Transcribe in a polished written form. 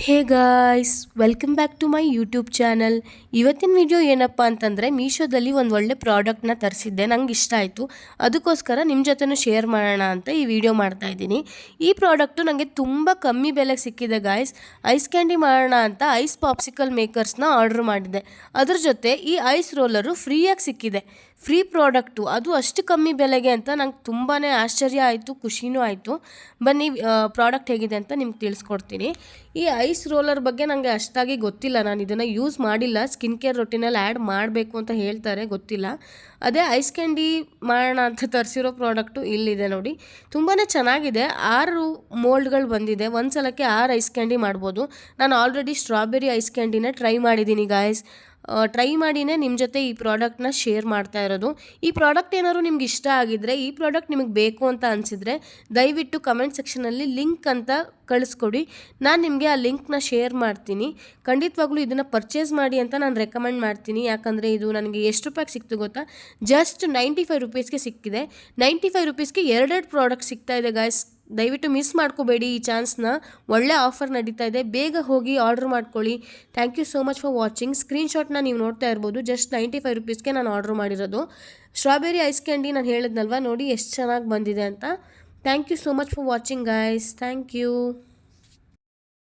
Hey guys, welcome back to my YouTube channel. ಇವತ್ತಿನ video ಏನಪ್ಪ ಅಂತಂದರೆ, ಮೀಶೋದಲ್ಲಿ ಒಂದು ಒಳ್ಳೆ ಪ್ರಾಡಕ್ಟ್ನ ತರಿಸಿದ್ದೆ. ನಂಗೆ ಇಷ್ಟ ಆಯಿತು. ಅದಕ್ಕೋಸ್ಕರ ನಿಮ್ಮ ಜೊತೆನೂ ಶೇರ್ ಮಾಡೋಣ ಅಂತ ಈ ವಿಡಿಯೋ ಮಾಡ್ತಾ ಇದ್ದೀನಿ. ಈ ಪ್ರಾಡಕ್ಟು ನನಗೆ ತುಂಬ ಕಮ್ಮಿ ಬೆಲೆಗೆ ಸಿಕ್ಕಿದೆ ಗಾಯ್ಸ್. ಐಸ್ ಕ್ಯಾಂಡಿ ಮಾಡೋಣ ಅಂತ ಐಸ್ ಪಾಪ್ಸಿಕಲ್ ಮೇಕರ್ಸ್ನ ಆರ್ಡ್ರ್ ಮಾಡಿದೆ. ಅದ್ರ ಜೊತೆ ಈ ಐಸ್ ರೋಲರು ಫ್ರೀಯಾಗಿ ಸಿಕ್ಕಿದೆ. ಫ್ರೀ ಪ್ರಾಡಕ್ಟು, ಅದು ಅಷ್ಟು ಕಮ್ಮಿ ಬೆಲೆಗೆ ಅಂತ ನಂಗೆ ತುಂಬಾ ಆಶ್ಚರ್ಯ ಆಯಿತು, ಖುಷಿನೂ ಆಯಿತು. ಬನ್ನಿ ಪ್ರಾಡಕ್ಟ್ ಹೇಗಿದೆ ಅಂತ ನಿಮ್ಗೆ ತಿಳಿಸ್ಕೊಡ್ತೀನಿ. ಈ ಐಸ್ ರೋಲರ್ ಬಗ್ಗೆ ನನಗೆ ಅಷ್ಟಾಗಿ ಗೊತ್ತಿಲ್ಲ. ನಾನು ಇದನ್ನು ಯೂಸ್ ಮಾಡಿಲ್ಲ. ಸ್ಕಿನ್ ಕೇರ್ ರೊಟೀನಲ್ಲಿ ಆ್ಯಡ್ ಮಾಡಬೇಕು ಅಂತ ಹೇಳ್ತಾರೆ, ಗೊತ್ತಿಲ್ಲ. ಅದೇ ಐಸ್ ಕ್ಯಾಂಡಿ ಮಾಡೋಣ ಅಂತ ತರಿಸಿರೋ ಪ್ರಾಡಕ್ಟು ಇಲ್ಲಿದೆ ನೋಡಿ. ತುಂಬಾ ಚೆನ್ನಾಗಿದೆ. 6 ಮೋಲ್ಡ್ಗಳು ಬಂದಿದೆ. ಒಂದು ಸಲಕ್ಕೆ 6 ಐಸ್ ಕ್ಯಾಂಡಿ ಮಾಡ್ಬೋದು. ನಾನು ಆಲ್ರೆಡಿ ಸ್ಟ್ರಾಬೆರಿ ಐಸ್ ಕ್ಯಾಂಡಿನ ಟ್ರೈ ಮಾಡಿದ್ದೀನಿ ಗಾಯ್ಸ್. ಟ್ರೈ ಮಾಡಿನೇ ನಿಮ್ಮ ಜೊತೆ ಈ ಪ್ರಾಡಕ್ಟ್ನ ಶೇರ್ ಮಾಡ್ತಾ ಇರೋದು. ಈ ಪ್ರಾಡಕ್ಟ್ ಏನಾದ್ರು ನಿಮ್ಗೆ ಇಷ್ಟ ಆಗಿದ್ದರೆ, ಈ ಪ್ರಾಡಕ್ಟ್ ನಿಮಗೆ ಬೇಕು ಅಂತ ಅನಿಸಿದರೆ ದಯವಿಟ್ಟು ಕಮೆಂಟ್ ಸೆಕ್ಷನಲ್ಲಿ ಲಿಂಕ್ ಅಂತ ಕಳಿಸ್ಕೊಡಿ. ನಾನು ನಿಮಗೆ ಆ ಲಿಂಕ್ನ ಶೇರ್ ಮಾಡ್ತೀನಿ. ಖಂಡಿತವಾಗ್ಲೂ ಇದನ್ನು ಪರ್ಚೇಸ್ ಮಾಡಿ ಅಂತ ನಾನು ರೆಕಮೆಂಡ್ ಮಾಡ್ತೀನಿ. ಯಾಕಂದರೆ ಇದು ನನಗೆ ಎಷ್ಟು ರೂಪಾಯಿಗೆ ಸಿಕ್ತು ಗೊತ್ತಾ? ಜಸ್ಟ್ 95 ರುಪೀಸ್ಗೆ ಸಿಕ್ಕಿದೆ. 95 ರುಪೀಸ್ಗೆ 2 ಪ್ರಾಡಕ್ಟ್ ಸಿಗ್ತಾ ಇದೆ ಗಾಯ್ಸ್. ದಯವಿಟ್ಟು ಮಿಸ್ ಮಾಡ್ಕೋಬೇಡಿ ಈ ಚಾನ್ಸ್ನ. ಒಳ್ಳೆ ಆಫರ್ ನಡೀತಾ ಇದೆ. ಬೇಗ ಹೋಗಿ ಆರ್ಡರ್ ಮಾಡ್ಕೊಳ್ಳಿ. Thank you so much for watching. ಸ್ಕ್ರೀನ್ಶಾಟ್ನ ನೀವು ನೋಡ್ತಾ ಇರ್ಬೋದು. ಜಸ್ಟ್ 95 ರುಪೀಸ್ಗೆ ನಾನು ಆರ್ಡರ್ ಮಾಡಿರೋದು. ಸ್ಟ್ರಾಬೆರಿ ಐಸ್ ಕ್ಯಾಂಡಿ ನಾನು ಹೇಳಿದ್ನಲ್ವ, ನೋಡಿ ಎಷ್ಟು ಚೆನ್ನಾಗಿ ಬಂದಿದೆ ಅಂತ. Thank you so much for watching guys. Thank you.